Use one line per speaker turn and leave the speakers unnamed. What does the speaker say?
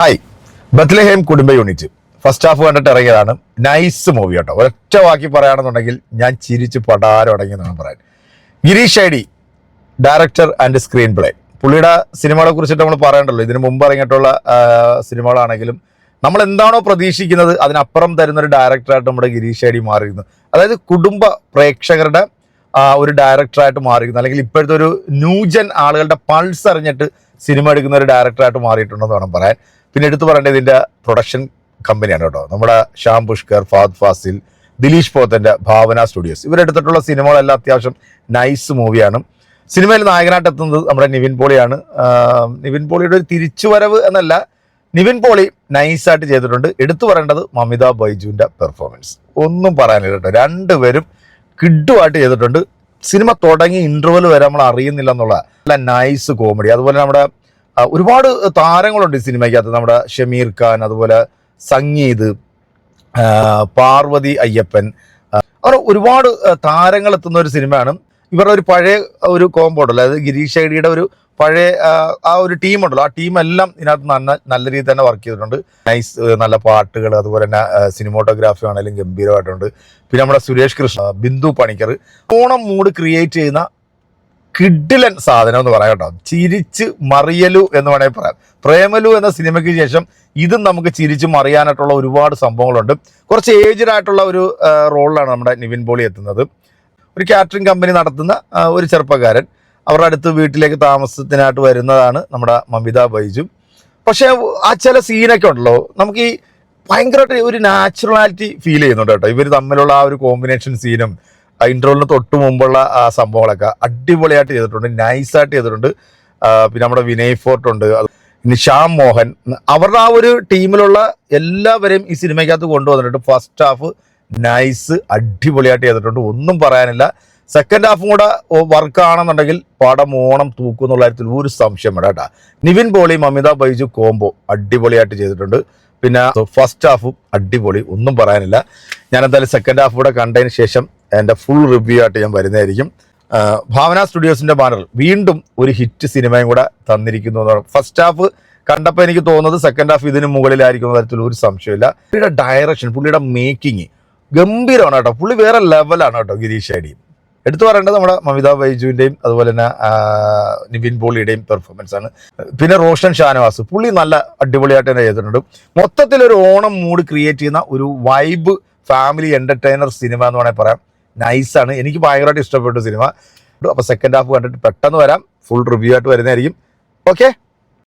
Hi, Bethlehem കുടുംബ unit first half കണ്ടിട്ട് ഇറങ്ങിയതാണ്. നൈസ് മൂവി കേട്ടോ. ഒറ്റ വാക്കി പറയുകയാണെന്നുണ്ടെങ്കിൽ ഞാൻ ചിരിച്ച് പടാരം അടങ്ങിയെന്നാണ് പറയാൻ. Girish ID director and screen play. പുള്ളിയുടെ സിനിമകളെ കുറിച്ചിട്ട് നമ്മൾ പറയണ്ടല്ലോ. ഇതിനു മുമ്പ് ഇറങ്ങിയിട്ടുള്ള സിനിമകളാണെങ്കിലും നമ്മൾ എന്താണോ പ്രതീക്ഷിക്കുന്നത് അതിനപ്പുറം തരുന്നൊരു ഡയറക്ടറായിട്ട് നമ്മുടെ ഗിരീഷ് ഐഡി മാറിയിരുന്നു. അതായത് കുടുംബ പ്രേക്ഷകരുടെ ഒരു ഡയറക്ടറായിട്ട് മാറിയിരുന്നു, അല്ലെങ്കിൽ ഇപ്പോഴത്തെ ഒരു ന്യൂജൻ ആളുകളുടെ പൾസ് അറിഞ്ഞിട്ട് സിനിമ എടുക്കുന്ന ഒരു ഡയറക്ടറായിട്ട് മാറിയിട്ടുണ്ടെന്ന് വേണം പറയാൻ. പിന്നെ എടുത്തു പറയേണ്ടത് ഇതിൻ്റെ പ്രൊഡക്ഷൻ കമ്പനിയാണ് കേട്ടോ. നമ്മുടെ ശ്യാം പുഷ്കർ, ഫഹദ് ഫാസിൽ, ദിലീഷ് പോത്തൻ്റെ ഭാവന സ്റ്റുഡിയോസ് ഇവരെടുത്തിട്ടുള്ള സിനിമകളെല്ലാം അത്യാവശ്യം നൈസ് മൂവിയാണ്. സിനിമയിൽ നായകനായിട്ട് എത്തുന്നത് നമ്മുടെ നിവിൻ പോളിയാണ്. നിവിൻ പോളിയുടെ ഒരു തിരിച്ചുവരവ് എന്നല്ല, നിവിൻ പോളി നൈസായിട്ട് ചെയ്തിട്ടുണ്ട്. എടുത്തു പറയേണ്ടത് മമിത ബൈജുവിൻ്റെ പെർഫോമൻസ് ഒന്നും പറയാനില്ല കേട്ടോ. രണ്ടുപേരും കിഡുമായിട്ട് ചെയ്തിട്ടുണ്ട്. സിനിമ തുടങ്ങി ഇൻ്റർവെൽ വരെ നമ്മൾ അറിയുന്നില്ല എന്നുള്ള നല്ല നൈസ് കോമഡി. അതുപോലെ നമ്മുടെ ഒരുപാട് താരങ്ങളുണ്ട് ഈ സിനിമയ്ക്കകത്ത്. നമ്മുടെ ഷമീർ ഖാൻ, അതുപോലെ സംഗീത്, പാർവതി അയ്യപ്പൻ, അങ്ങനെ ഒരുപാട് താരങ്ങൾ എത്തുന്ന ഒരു സിനിമയാണ്. ഇവരുടെ ഒരു പഴയ ഒരു കോമ്പോ ഉണ്ടല്ലോ, അതായത് ഗിരീഷ് ഐഡിയുടെ ഒരു പഴയ ആ ഒരു ടീമുണ്ടല്ലോ, ആ ടീമെല്ലാം ഇതിനകത്ത് നല്ല രീതിയിൽ തന്നെ വർക്ക് ചെയ്തിട്ടുണ്ട്. നൈസ് നല്ല പാട്ടുകൾ, അതുപോലെ തന്നെ സിനിമോട്ടോഗ്രാഫി ആണെങ്കിലും ഗംഭീരമായിട്ടുണ്ട്. പിന്നെ നമ്മുടെ സുരേഷ് കൃഷ്ണ, ബിന്ദു പണിക്കർ ഓണം മൂഡ് ക്രിയേറ്റ് ചെയ്യുന്ന കിഡിലൻ സാധനം എന്ന് പറയാം കേട്ടോ. ചിരിച്ച് മറിയലു എന്ന് വേണമെങ്കിൽ പറയാം. പ്രേമലു എന്ന സിനിമയ്ക്ക് ശേഷം ഇതും നമുക്ക് ചിരിച്ച് മറിയാനായിട്ടുള്ള ഒരുപാട് സംഭവങ്ങളുണ്ട്. കുറച്ച് ഏജ്ഡ് ആയിട്ടുള്ള ഒരു റോളിലാണ് നമ്മുടെ നിവിൻ പോളി എത്തുന്നത്. ഒരു കാറ്ററിംഗ് കമ്പനി നടത്തുന്ന ഒരു ചെറുപ്പക്കാരൻ, അവരുടെ അടുത്ത് വീട്ടിലേക്ക് താമസത്തിനായിട്ട് വരുന്നതാണ് നമ്മുടെ മമിത ബൈജു. പക്ഷേ ആ ചില സീനൊക്കെ ഉണ്ടല്ലോ, നമുക്ക് ഈ ഭയങ്കരമായിട്ട് ഒരു നാച്ചുറാലിറ്റി ഫീൽ ചെയ്യുന്നുണ്ട് കേട്ടോ. ഇവർ തമ്മിലുള്ള ആ ഒരു കോമ്പിനേഷൻ സീനും ഇൻട്രോലിന് തൊട്ട് മുമ്പുള്ള ആ സംഭവങ്ങളൊക്കെ അടിപൊളിയായിട്ട് ചെയ്തിട്ടുണ്ട്, നൈസായിട്ട് ചെയ്തിട്ടുണ്ട്. പിന്നെ നമ്മുടെ വിനയ് ഫോർട്ട് ഉണ്ട്, പിന്നെ ശ്യാം മോഹൻ, അവരുടെ ആ ഒരു ടീമിലുള്ള എല്ലാവരെയും ഈ സിനിമയ്ക്കകത്ത് കൊണ്ടുവന്നിട്ടുണ്ട്. ഫസ്റ്റ് ഹാഫ് നൈസ് അടിപൊളിയായിട്ട് ചെയ്തിട്ടുണ്ട്, ഒന്നും പറയാനില്ല. സെക്കൻഡ് ഹാഫും കൂടെ വർക്കാണെന്നുണ്ടെങ്കിൽ പടം ഓണം തൂക്കും എന്നുള്ള കാര്യത്തിൽ ഒരു സംശയം വേണ്ട കേട്ടോ. നിവിൻ പോളി മമിത ബൈജു കോംബോ അടിപൊളിയായിട്ട് ചെയ്തിട്ടുണ്ട്. പിന്നെ ഫസ്റ്റ് ഹാഫും അടിപൊളി, ഒന്നും പറയാനില്ല. ഞാൻ എന്തായാലും സെക്കൻഡ് ഹാഫ് കൂടെ കണ്ടതിന് ശേഷം എൻ്റെ ഫുൾ റിവ്യൂ ആയിട്ട് ഞാൻ വരുന്നതായിരിക്കും. ഭാവന സ്റ്റുഡിയോസിൻ്റെ ബാനറിൽ വീണ്ടും ഒരു ഹിറ്റ് സിനിമയും കൂടെ തന്നിരിക്കുന്നു. ഫസ്റ്റ് ഹാഫ് കണ്ടപ്പോൾ എനിക്ക് തോന്നുന്നത് സെക്കൻഡ് ഹാഫ് ഇതിന് മുകളിലായിരിക്കുന്ന തരത്തിൽ ഒരു സംശയമില്ല. പുള്ളിയുടെ ഡയറക്ഷൻ, പുള്ളിയുടെ മേക്കിങ് ഗംഭീരമാണ് കേട്ടോ. പുള്ളി വേറെ ലെവലാണ് കേട്ടോ ഗിരീഷ് ഐഡി. എടുത്തു പറയേണ്ടത് നമ്മുടെ മമിത ബൈജുവിൻ്റെയും അതുപോലെ തന്നെ നിവിൻ പോളിയുടെയും പെർഫോമൻസ് ആണ്. പിന്നെ റോഷൻ ഷാനവാസ്, പുള്ളി നല്ല അടിപൊളിയായിട്ട് തന്നെ ചെയ്തിട്ടുണ്ട്. മൊത്തത്തിലൊരു ഓണം മൂഡ് ക്രിയേറ്റ് ചെയ്യുന്ന ഒരു വൈബ് ഫാമിലി എൻ്റർടൈനർ സിനിമ എന്ന് വേണമെങ്കിൽ പറയാം. നൈസാണ്, എനിക്ക് ഭയങ്കരമായിട്ട് ഇഷ്ടപ്പെട്ടു സിനിമ. അപ്പോൾ സെക്കൻഡ് ഹാഫ് കണ്ടിട്ട് പെട്ടെന്ന് വരാം, ഫുൾ റിവ്യൂ ആയിട്ട് വരുന്നതായിരിക്കും. ഓക്കെ.